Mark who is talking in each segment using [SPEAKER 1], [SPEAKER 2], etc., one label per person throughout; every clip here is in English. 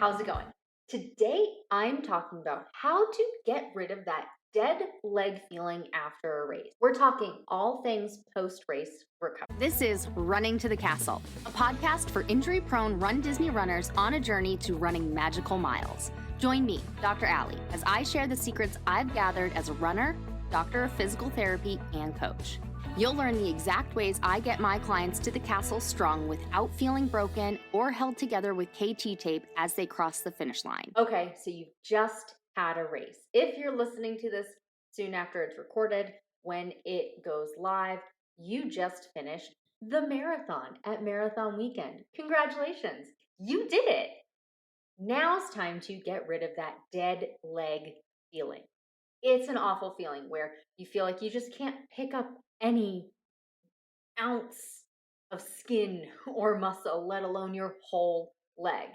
[SPEAKER 1] How's it going? Today, I'm talking about how to get rid of that dead leg feeling after a race. We're talking all things post-race recovery.
[SPEAKER 2] This is Running to the Castle, a podcast for injury-prone RunDisney runners on a journey to running magical miles. Join me, Dr. Allie, as I share the secrets I've gathered as a runner, doctor of physical therapy, and coach. You'll learn the exact ways I get my clients to the castle strong without feeling broken or held together with KT tape as they cross the finish line.
[SPEAKER 1] Okay, so you've just had a race. If you're listening to this soon after it's recorded, when it goes live, you just finished the marathon at Marathon Weekend. Congratulations, you did it. Now it's time to get rid of that dead leg feeling. It's an awful feeling where you feel like you just can't pick up any ounce of skin or muscle, let alone your whole leg.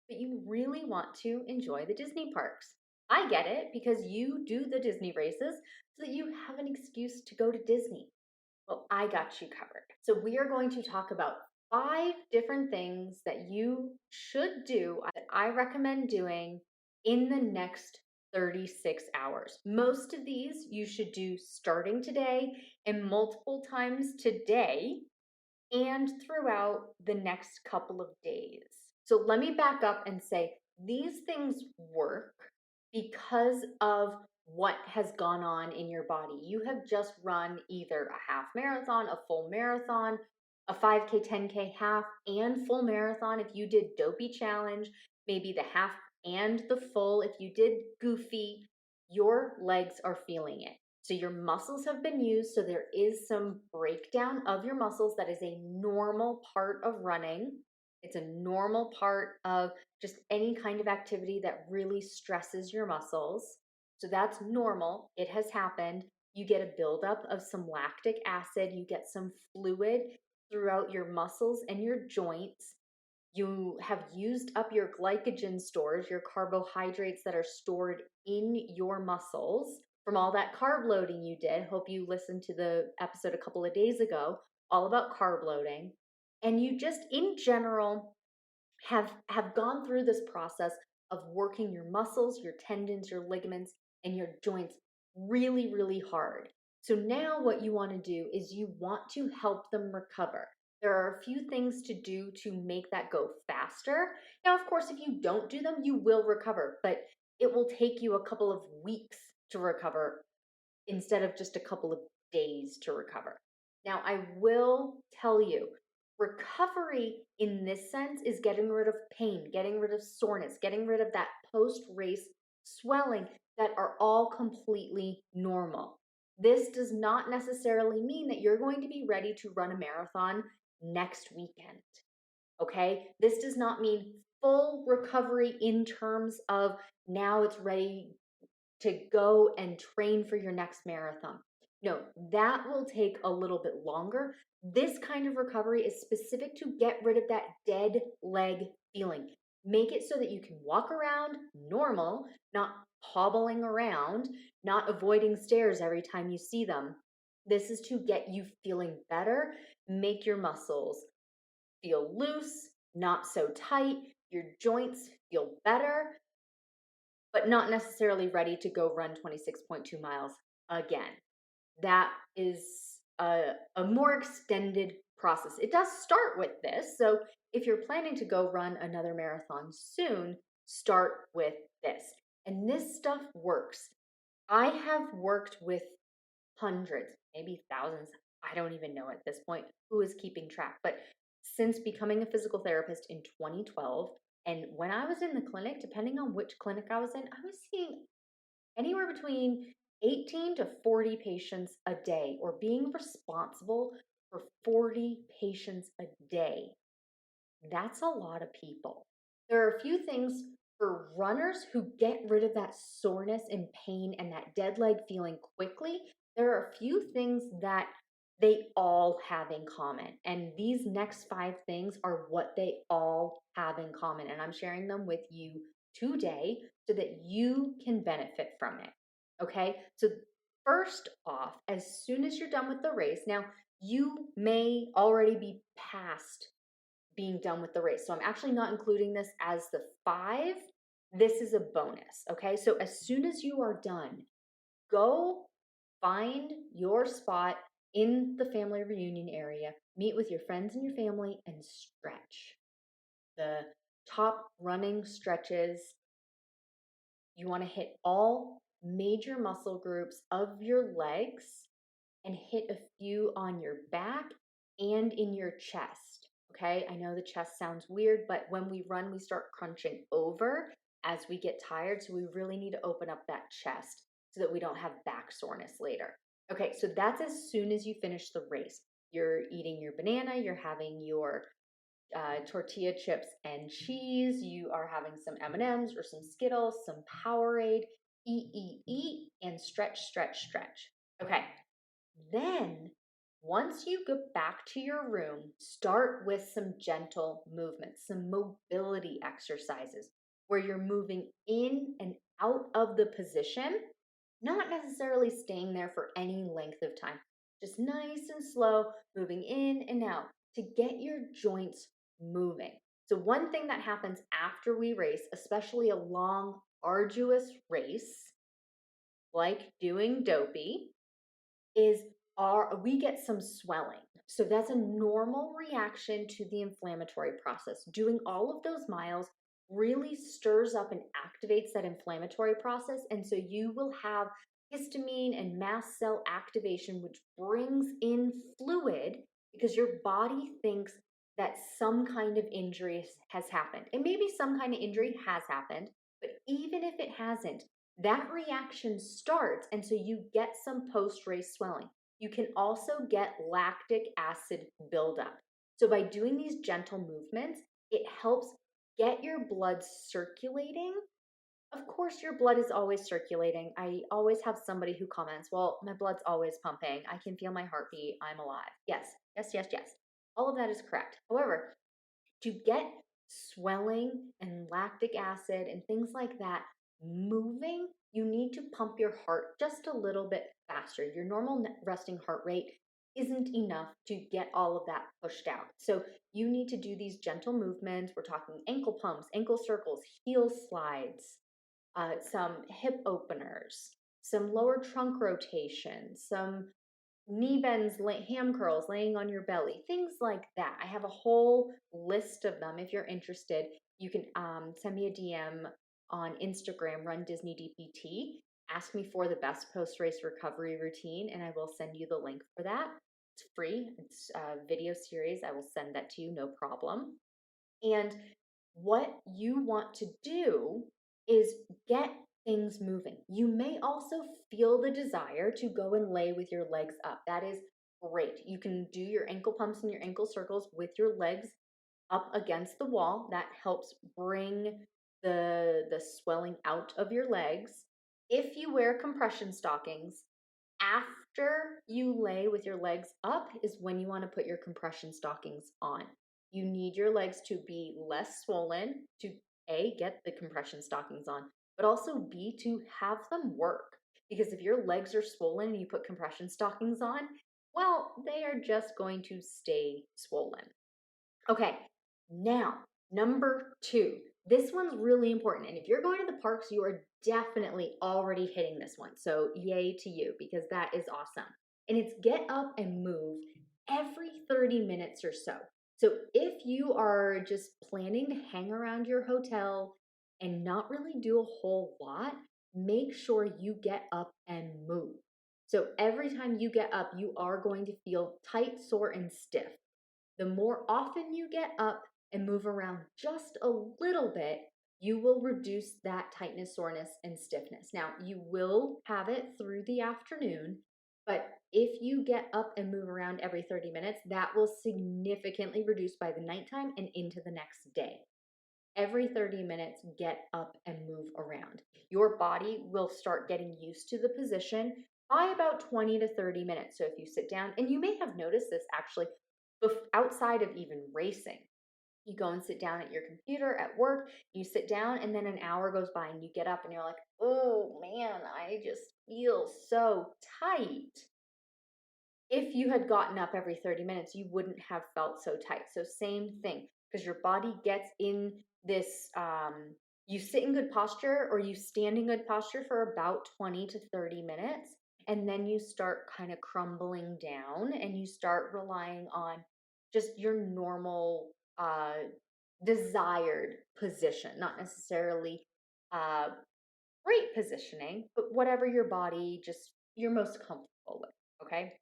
[SPEAKER 1] But you really want to enjoy the Disney parks. I get it because you do the Disney races so that you have an excuse to go to Disney. Well, I got you covered. So we are going to talk about 5 different things that you should do that I recommend doing in the next 36 hours. Most of these you should do starting today and multiple times today and throughout the next couple of days. So let me back up and say these things work because of what has gone on in your body. You have just run either a half marathon, a full marathon, a 5K, 10K half, and full marathon if you did Dopey challenge, maybe the half and the full if you did Goofy. Your legs are feeling it. So your muscles have been used, so there is some breakdown of your muscles. That is a normal part of running. It's a normal part of just any kind of activity that really stresses your muscles. So that's normal. It has happened. You get a buildup of some lactic acid. You get some fluid throughout your muscles and your joints. You have used up your glycogen stores, your carbohydrates that are stored in your muscles from all that carb loading you did. Hope you listened to the episode a couple of days ago, all about carb loading. And you just in general have gone through this process of working your muscles, your tendons, your ligaments, and your joints really, really hard. So now what you want to do is you want to help them recover. There are a few things to do to make that go faster. Now, of course, if you don't do them, you will recover, but it will take you a couple of weeks to recover instead of just a couple of days to recover. Now, I will tell you, recovery in this sense is getting rid of pain, getting rid of soreness, getting rid of that post-race swelling that are all completely normal. This does not necessarily mean that you're going to be ready to run a marathon next weekend. Okay? This does not mean full recovery in terms of now it's ready to go and train for your next marathon. No, that will take a little bit longer. This kind of recovery is specific to get rid of that dead leg feeling. Make it so that you can walk around normal, not hobbling around, not avoiding stairs every time you see them. This is to get you feeling better, make your muscles feel loose, not so tight, your joints feel better, but not necessarily ready to go run 26.2 miles again. That is a more extended process. It does start with this. So if you're planning to go run another marathon soon, start with this. And this stuff works. I have worked with hundreds, maybe thousands, I don't even know at this point who is keeping track. But since becoming a physical therapist in 2012, and when I was in the clinic, depending on which clinic I was in, I was seeing anywhere between 18 to 40 patients a day, or being responsible for 40 patients a day. That's a lot of people. There are a few things for runners who get rid of that soreness and pain and that dead leg feeling quickly. There are a few things that they all have in common. And these next 5 things are what they all have in common. And I'm sharing them with you today so that you can benefit from it. Okay? So first off, as soon as you're done with the race, now you may already be past being done with the race. So I'm actually not including this as the 5. This is a bonus, okay? So as soon as you are done, go find your spot in the family reunion area, meet with your friends and your family, and stretch. The top running stretches, you want to hit all major muscle groups of your legs and hit a few on your back and in your chest. Okay, I know the chest sounds weird, but when we run, we start crunching over as we get tired. So we really need to open up that chest so that we don't have back soreness later. Okay, so that's as soon as you finish the race. You're eating your banana, you're having your tortilla chips and cheese. You are having some M&Ms or some Skittles, some Powerade. Eat, and stretch, stretch, stretch. Okay, then once you get back to your room, start with some gentle movements, some mobility exercises where you're moving in and out of the position, not necessarily staying there for any length of time, just nice and slow, moving in and out to get your joints moving. So, one thing that happens after we race, especially a long, arduous race, like doing Dopey, is we get some swelling. So that's a normal reaction to the inflammatory process. Doing all of those miles really stirs up and activates that inflammatory process. And so you will have histamine and mast cell activation, which brings in fluid because your body thinks that some kind of injury has happened. And maybe some kind of injury has happened, but even if it hasn't, that reaction starts, and so you get some post-race swelling. You can also get lactic acid buildup. So by doing these gentle movements, it helps get your blood circulating. Of course, your blood is always circulating. I always have somebody who comments, well, my blood's always pumping. I can feel my heartbeat. I'm alive. Yes, yes, yes, yes. All of that is correct. However, to get swelling and lactic acid and things like that moving, you need to pump your heart just a little bit faster. Your normal resting heart rate isn't enough to get all of that pushed out. So you need to do these gentle movements. We're talking ankle pumps, ankle circles, heel slides, some hip openers, some lower trunk rotations, some knee bends, ham curls, laying on your belly, things like that. I have a whole list of them. If you're interested, you can send me a DM on Instagram, runDisneyDPT. Ask me for the best post-race recovery routine, and I will send you the link for that. It's free. It's a video series. I will send that to you, no problem. And what you want to do is get things moving. You may also feel the desire to go and lay with your legs up. That is great. You can do your ankle pumps and your ankle circles with your legs up against the wall. That helps bring the swelling out of your legs. If you wear compression stockings, after you lay with your legs up is when you want to put your compression stockings on. You need your legs to be less swollen to A, get the compression stockings on, but also B, to have them work. Because if your legs are swollen and you put compression stockings on, well, they are just going to stay swollen. Okay, now, number 2. This one's really important. And if you're going to the parks, you are definitely already hitting this one. So yay to you, because that is awesome. And it's get up and move every 30 minutes or so. So if you are just planning to hang around your hotel and not really do a whole lot, make sure you get up and move. So every time you get up, you are going to feel tight, sore, and stiff. The more often you get up and move around just a little bit, you will reduce that tightness, soreness, and stiffness. Now, you will have it through the afternoon, but if you get up and move around every 30 minutes, that will significantly reduce by the nighttime and into the next day. Every 30 minutes, get up and move around. Your body will start getting used to the position by about 20 to 30 minutes. So if you sit down, and you may have noticed this actually outside of even racing, you go and sit down at your computer at work, you sit down, and then an hour goes by and you get up and you're like, oh man, I just feel so tight. If you had gotten up every 30 minutes, you wouldn't have felt so tight. So same thing. because your body gets in this, you sit in good posture or you stand in good posture for about 20 to 30 minutes. And then you start kind of crumbling down and you start relying on just your normal desired position, not necessarily uh, great positioning, but whatever your body just you're most comfortable with. Okay.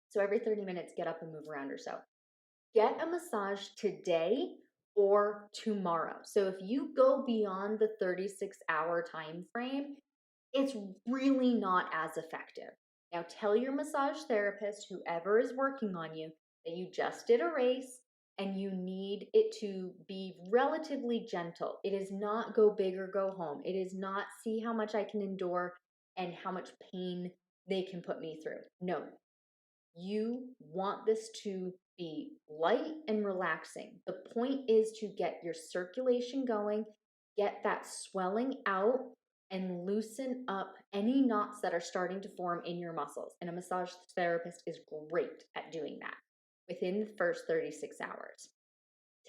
[SPEAKER 1] So every 30 minutes, get up and move around or so. Get a massage today or tomorrow. So if you go beyond the 36-hour time frame, it's really not as effective. Now tell your massage therapist, whoever is working on you, that you just did a race and you need it to be relatively gentle. It is not go big or go home. It is not see how much I can endure and how much pain they can put me through. No, you want this to be light and relaxing. The point is to get your circulation going, get that swelling out, and loosen up any knots that are starting to form in your muscles. And a massage therapist is great at doing that within the first 36 hours.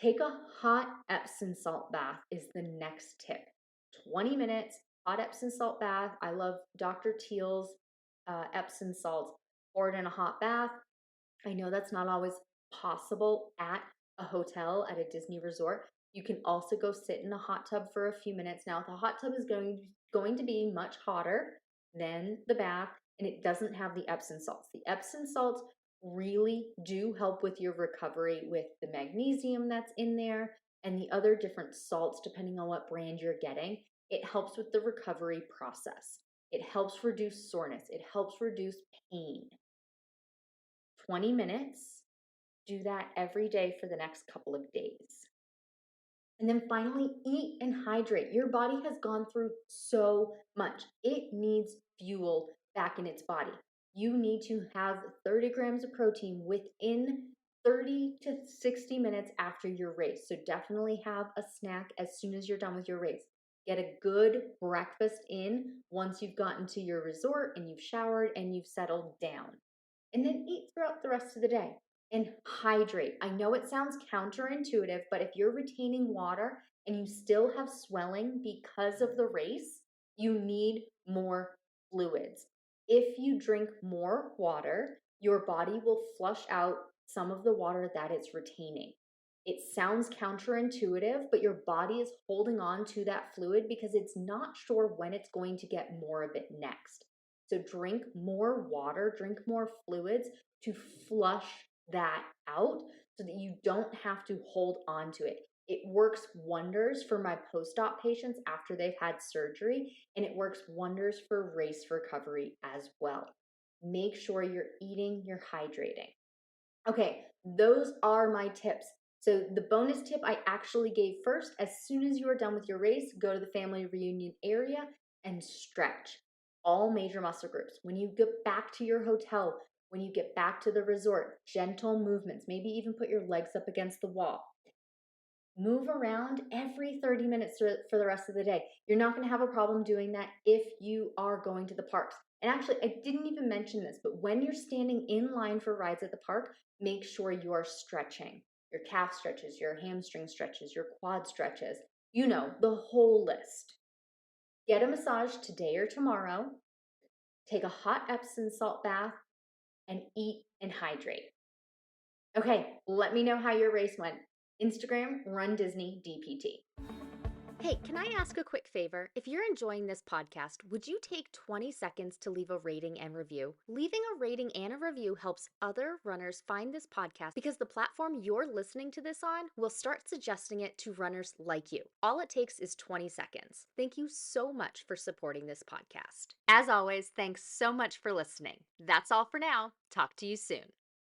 [SPEAKER 1] Take a hot Epsom salt bath is the next tip. 20 minutes, hot Epsom salt bath. I love Dr. Teal's Epsom salts. Pour it in a hot bath. I know that's not always possible at a hotel, at a Disney resort. You can also go sit in a hot tub for a few minutes. Now, the hot tub is going to be much hotter than the bath, and it doesn't have the Epsom salts. The Epsom salts really do help with your recovery with the magnesium that's in there and the other different salts, depending on what brand you're getting. It helps with the recovery process. It helps reduce soreness. It helps reduce pain. 20 minutes. Do that every day for the next couple of days. And then finally, eat and hydrate. Your body has gone through so much. It needs fuel back in its body. You need to have 30 grams of protein within 30 to 60 minutes after your race. So definitely have a snack as soon as you're done with your race. Get a good breakfast in once you've gotten to your resort and you've showered and you've settled down. And then eat throughout the rest of the day and hydrate. I know it sounds counterintuitive, but if you're retaining water and you still have swelling because of the race, you need more fluids. If you drink more water, your body will flush out some of the water that it's retaining. It sounds counterintuitive, but your body is holding on to that fluid because it's not sure when it's going to get more of it next. So drink more water, drink more fluids to flush that out so that you don't have to hold on to it. It works wonders for my post-op patients after they've had surgery, and it works wonders for race recovery as well. Make sure you're eating, you're hydrating. Okay, those are my tips. So the bonus tip I actually gave first, as soon as you are done with your race, go to the family reunion area and stretch all major muscle groups. When you get back to your hotel, when you get back to the resort, gentle movements, maybe even put your legs up against the wall. Move around every 30 minutes for the rest of the day. You're not going to have a problem doing that if you are going to the parks. And actually, I didn't even mention this, but when you're standing in line for rides at the park, make sure you are stretching. Your calf stretches, your hamstring stretches, your quad stretches, you know, the whole list. Get a massage today or tomorrow. Take a hot Epsom salt bath and eat and hydrate. Okay, let me know how your race went. Instagram, runDisney DPT.
[SPEAKER 2] Hey, can I ask a quick favor? If you're enjoying this podcast, would you take 20 seconds to leave a rating and review? Leaving a rating and a review helps other runners find this podcast because the platform you're listening to this on will start suggesting it to runners like you. All it takes is 20 seconds. Thank you so much for supporting this podcast. As always, thanks so much for listening. That's all for now. Talk to you soon.